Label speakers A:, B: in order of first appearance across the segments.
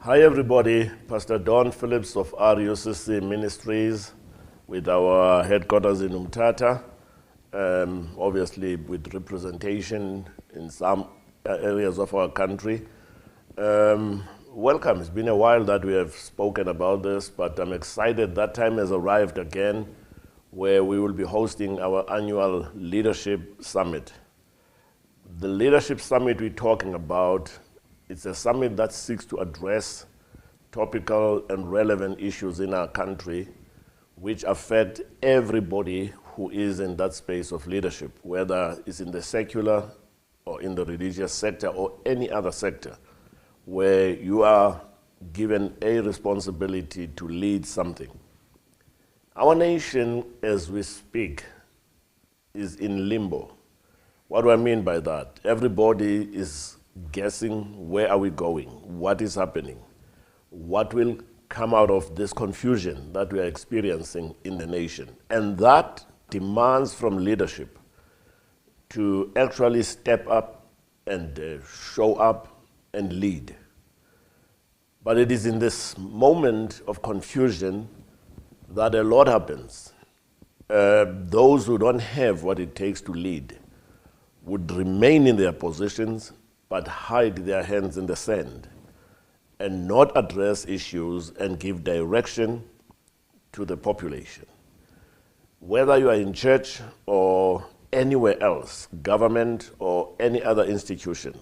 A: Hi everybody, Pastor Don Phillips of RUCC Ministries with our headquarters in Umtata, obviously with representation in some areas of our country. Welcome, it's been a while that we have spoken about this, but I'm excited that time has arrived again where we will be hosting our annual Leadership Summit. The Leadership Summit we're talking about, it's a summit that seeks to address topical and relevant issues in our country which affect everybody who is in that space of leadership, whether it's in the secular or in the religious sector or any other sector where you are given a responsibility to lead something. Our nation, as we speak, is in limbo. What do I mean by that? Everybody is guessing, where are we going? What is happening? What will come out of this confusion that we are experiencing in the nation? And that demands from leadership to actually step up and show up and lead. But it is in this moment of confusion that a lot happens. Those who don't have what it takes to lead would remain in their positions but hide their hands in the sand and not address issues and give direction to the population. Whether you are in church or anywhere else, government or any other institution,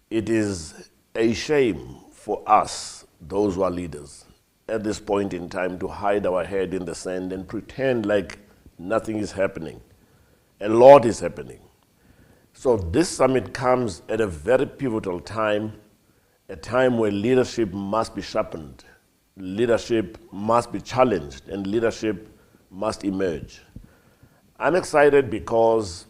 A: it is a shame for us, those who are leaders, at this point in time to hide our head in the sand and pretend like nothing is happening. A lot is happening. So this summit comes at a very pivotal time, a time where leadership must be sharpened, leadership must be challenged, and leadership must emerge. I'm excited because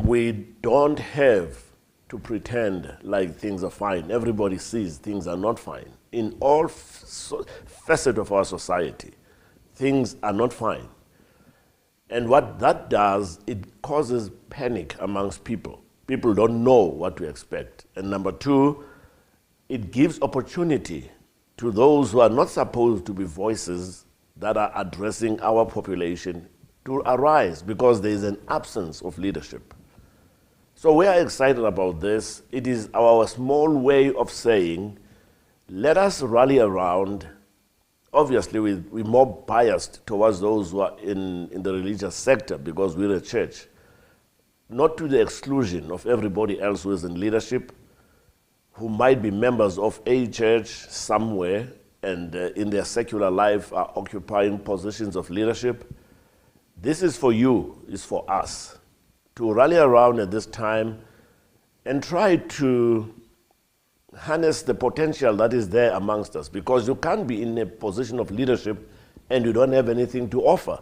A: we don't have to pretend like things are fine. Everybody sees things are not fine. In all facets of our society, things are not fine. And what that does, it causes panic amongst people. People don't know what to expect. And number two, it gives opportunity to those who are not supposed to be voices that are addressing our population to arise because there is an absence of leadership. So we are excited about this. It is our small way of saying, let us rally around. Obviously, we're more biased towards those who are in the religious sector because we're a church, not to the exclusion of everybody else who is in leadership, who might be members of a church somewhere and in their secular life are occupying positions of leadership. This is for you, it's for us, to rally around at this time and try to harness the potential that is there amongst us, because you can't be in a position of leadership and you don't have anything to offer.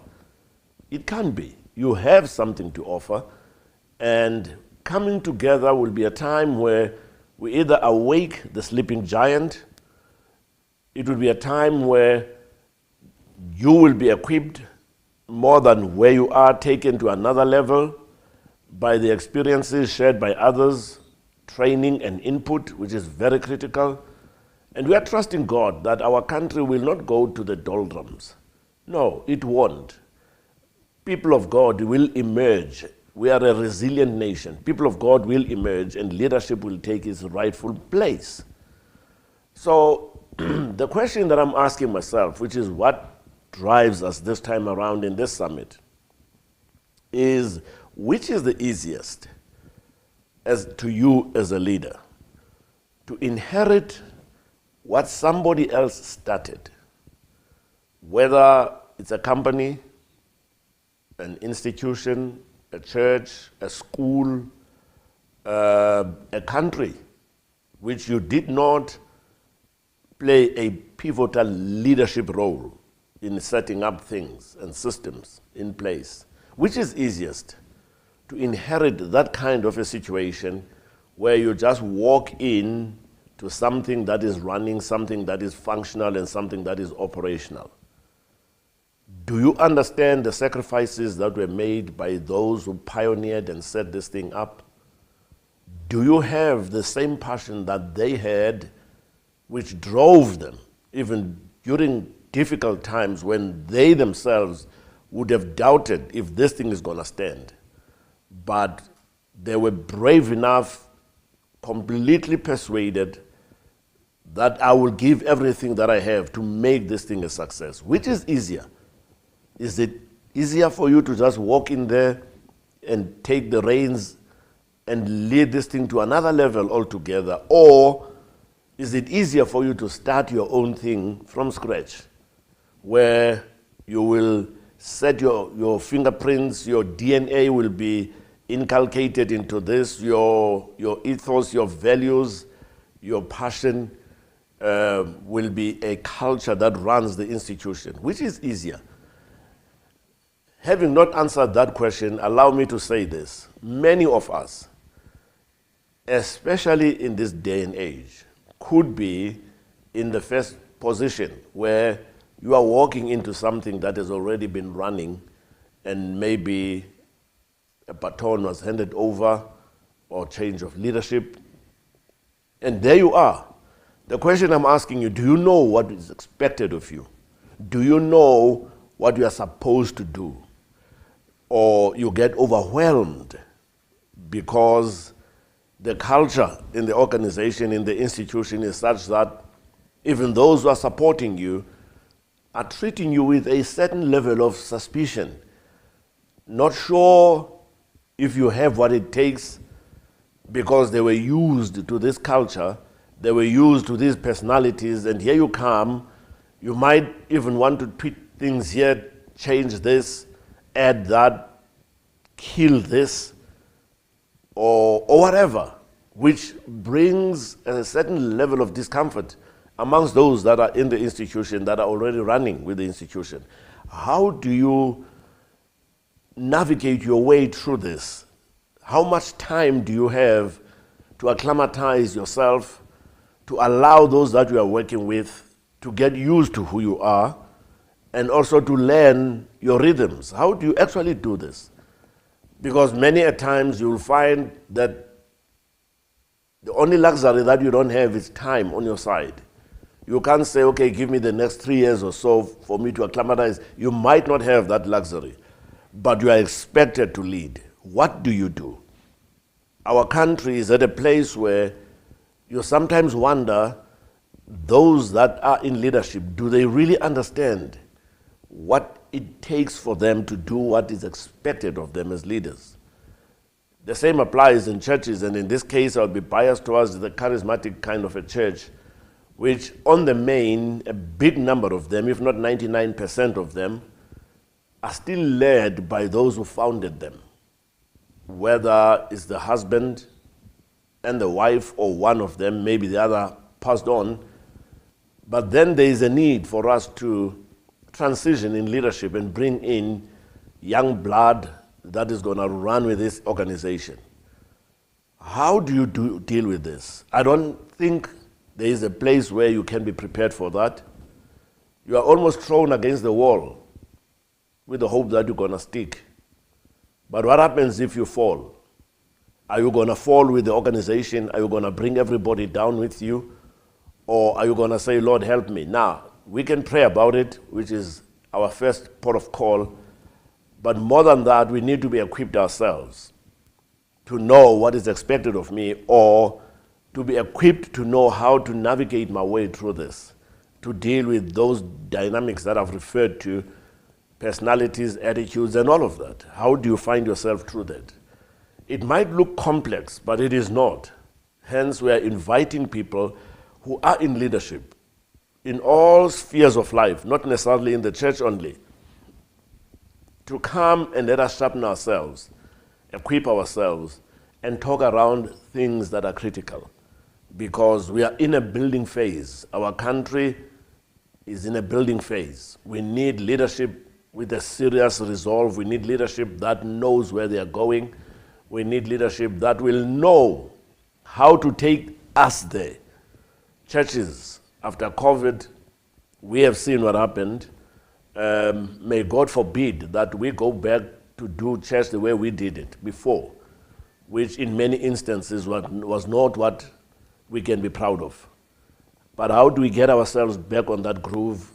A: It can't be. You have something to offer, and coming together will be a time where we either awake the sleeping giant. It will be a time where you will be equipped more than where you are, taken to another level by the experiences shared by others, training and input, which is very critical. And we are trusting God that our country will not go to the doldrums. No, it won't. People of God will emerge. We are a resilient nation. People of God will emerge and leadership will take its rightful place. So the question that I'm asking myself, which is what drives us this time around in this summit, is which is the easiest as to you as a leader? To inherit what somebody else started, whether it's a company, an institution, a church, a school, a country, which you did not play a pivotal leadership role in setting up things and systems in place. Which is easiest? To inherit that kind of a situation where you just walk in to something that is running, something that is functional, and something that is operational. Do you understand the sacrifices that were made by those who pioneered and set this thing up? Do you have the same passion that they had which drove them, even during difficult times when they themselves would have doubted if this thing is going to stand. But they were brave enough, completely persuaded that I will give everything that I have to make this thing a success. Which is easier? Is it easier for you to just walk in there and take the reins and lead this thing to another level altogether? Or is it easier for you to start your own thing from scratch, where you will set your fingerprints, your DNA will be inculcated into this, your ethos, your values, your passion will be a culture that runs the institution? Which is easier? Having not answered that question, allow me to say this. Many of us, especially in this day and age, could be in the first position where you are walking into something that has already been running, and maybe a baton was handed over or change of leadership, and there you are. The question I'm asking you, do you know what is expected of you? Do you know what you are supposed to do? Or you get overwhelmed because the culture in the organization, in the institution is such that even those who are supporting you are treating you with a certain level of suspicion, not sure if you have what it takes, because they were used to this culture, they were used to these personalities, and here you come, you might even want to tweak things here, change this, add that, kill this, or whatever, which brings a certain level of discomfort amongst those that are in the institution, that are already running with the institution. How do you navigate your way through this? How much time do you have to acclimatize yourself, to allow those that you are working with to get used to who you are, and also to learn your rhythms? How do you actually do this? Because many a times you'll find that the only luxury that you don't have is time on your side. You can't say, okay, give me the next 3 years or so for me to acclimatize. You might not have that luxury, but you are expected to lead. What do you do? Our country is at a place where you sometimes wonder, those that are in leadership, do they really understand what it takes for them to do what is expected of them as leaders? The same applies in churches, and in this case I'll be biased towards the charismatic kind of a church, which on the main, a big number of them, if not 99% of them, are still led by those who founded them, whether it's the husband and the wife, or one of them, maybe the other passed on. But then there is a need for us to transition in leadership and bring in young blood that is going to run with this organization. How do you deal with this? I don't think there is a place where you can be prepared for that. You are almost thrown against the wall with the hope that you're going to stick. But what happens if you fall? Are you going to fall with the organization? Are you going to bring everybody down with you? Or are you going to say, Lord, help me? Now, we can pray about it, which is our first port of call. But more than that, we need to be equipped ourselves to know what is expected of me, or to be equipped to know how to navigate my way through this, to deal with those dynamics that I've referred to, personalities, attitudes, and all of that. How do you find yourself through that? It might look complex, but it is not. Hence, we are inviting people who are in leadership in all spheres of life, not necessarily in the church only, to come and let us sharpen ourselves, equip ourselves, and talk around things that are critical. Because we are in a building phase. Our country is in a building phase. We need leadership with a serious resolve. We need leadership that knows where they are going. We need leadership that will know how to take us there. Churches, after COVID, we have seen what happened. May God forbid that we go back to do church the way we did it before, which in many instances was not what we can be proud of. But how do we get ourselves back on that groove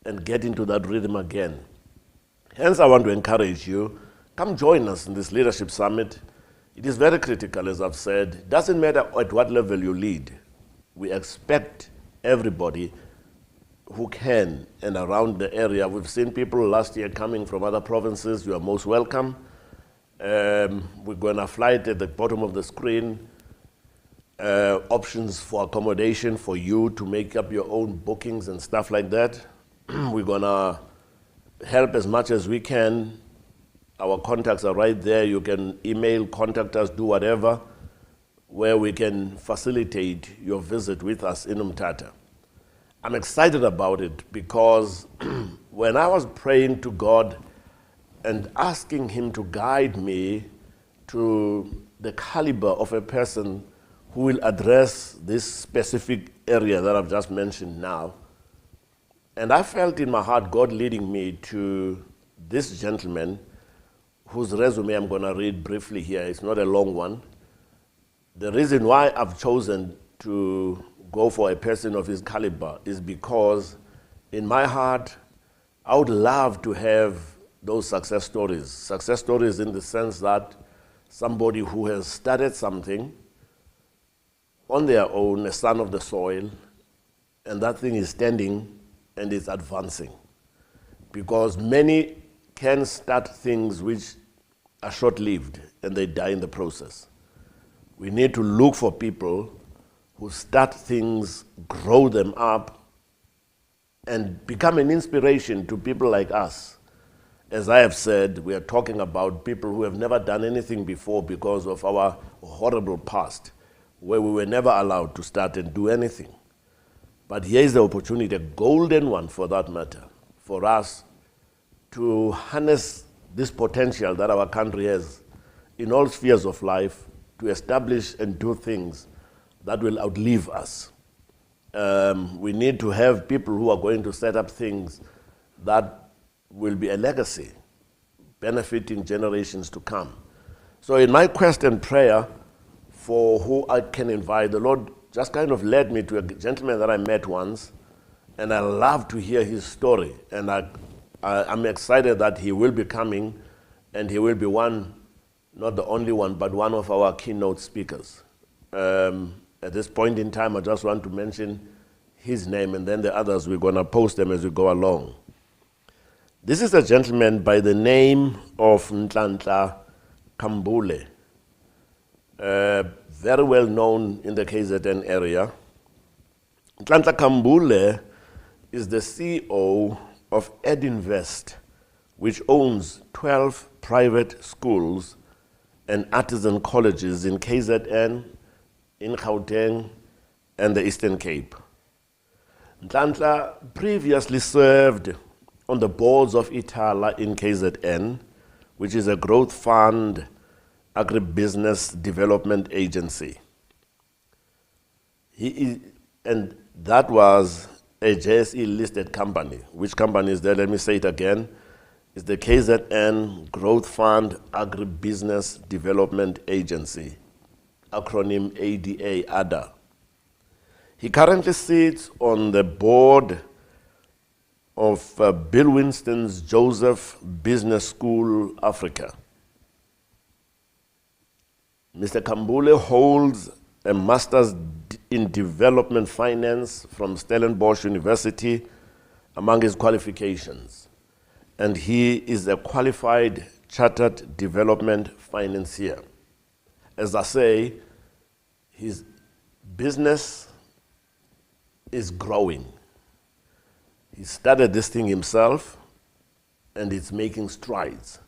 A: and get into that rhythm again? Hence, I want to encourage you, come join us in this Leadership Summit. It is very critical, as I've said. It doesn't matter at what level you lead. We expect everybody who can and around the area. We've seen people last year coming from other provinces. You are most welcome. We're going to fly it at the bottom of the screen. Options for accommodation for you to make up your own bookings and stuff like that. We're going to help as much as we can. Our contacts are right there. You can email, contact us, do whatever, where we can facilitate your visit with us in Umtata. I'm excited about it because when I was praying to God and asking Him to guide me to the caliber of a person who will address this specific area that I've just mentioned now, and I felt in my heart God leading me to this gentleman whose resume I'm going to read briefly here. It's not a long one. The reason why I've chosen to go for a person of his caliber is because in my heart, I would love to have those success stories. Success stories in the sense that somebody who has started something on their own, a son of the soil, and that thing is standing and it's advancing. Because many can start things which are short-lived and they die in the process. We need to look for people who start things, grow them up, and become an inspiration to people like us. As I have said, we are talking about people who have never done anything before because of our horrible past, where we were never allowed to start and do anything. But here is the opportunity, a golden one for that matter, for us to harness this potential that our country has in all spheres of life to establish and do things that will outlive us. We need to have people who are going to set up things that will be a legacy, benefiting generations to come. So in my quest and prayer for who I can invite, the Lord just kind of led me to a gentleman that I met once, and I love to hear his story. And I'm excited that he will be coming, and he will be one, not the only one, but one of our keynote speakers. At this point in time, I just want to mention his name, and then the others, we're going to post them as we go along. This is a gentleman by the name of Nhlanhla Khambule, very well known in the KZN area. Nhlanhla Khambule is the CEO of Edinvest, which owns 12 private schools and artisan colleges in KZN, in Gauteng, and the Eastern Cape. Nhlanhla previously served on the boards of Ithala in KZN, which is a growth fund agribusiness development agency. And that was a JSE listed company. Which company is that? Let me say it again. It's the KZN Growth Fund Agribusiness Development Agency, acronym ADA. He currently sits on the board of Bill Winston's Joseph Business School, Africa. Mr. Khambule holds a master's in development finance from Stellenbosch University among his qualifications. And he is a qualified chartered development financier. As I say, his business is growing. He started this thing himself, and it's making strides.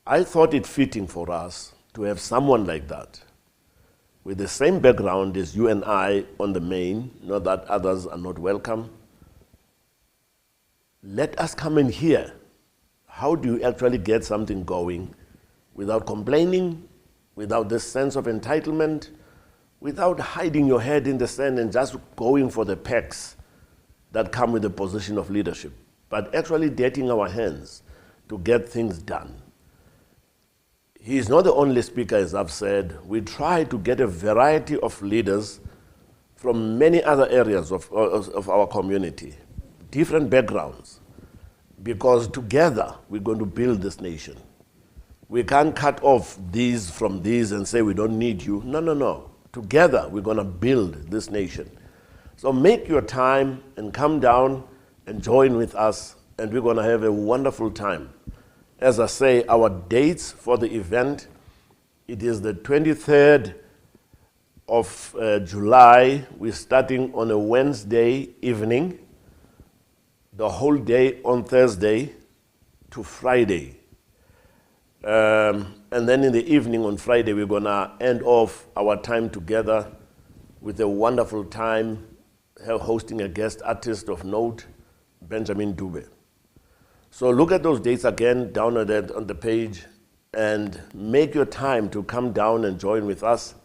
A: I thought it fitting for us to have someone like that, with the same background as you and I on the main, not that others are not welcome. Let us come and hear, how do you actually get something going without complaining, without this sense of entitlement, without hiding your head in the sand and just going for the perks that come with the position of leadership, but actually dirtying our hands to get things done. He is not the only speaker, as I've said. We try to get a variety of leaders from many other areas of our community, different backgrounds, because together we're going to build this nation. We can't cut off these from these and say we don't need you. No, no, no. Together we're going to build this nation. So make your time and come down and join with us, and we're going to have a wonderful time. As I say, our dates for the event, it is the 23rd of July. We're starting on a Wednesday evening, the whole day on Thursday to Friday. And then in the evening on Friday, we're going to end off our time together with a wonderful time hosting a guest artist of note, Benjamin Dube. So look at those dates again down on the page and make your time to come down and join with us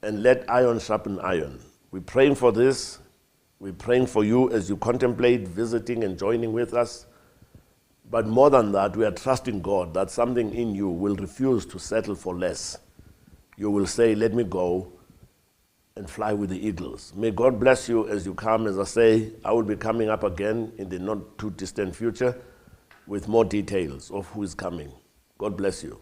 A: and let iron sharpen iron. We're praying for this. We're praying for you as you contemplate visiting and joining with us. But more than that, we are trusting God that something in you will refuse to settle for less. You will say, let me go and fly with the eagles. May God bless you as you come. As I say, I will be coming up again in the not too distant future with more details of who is coming. God bless you.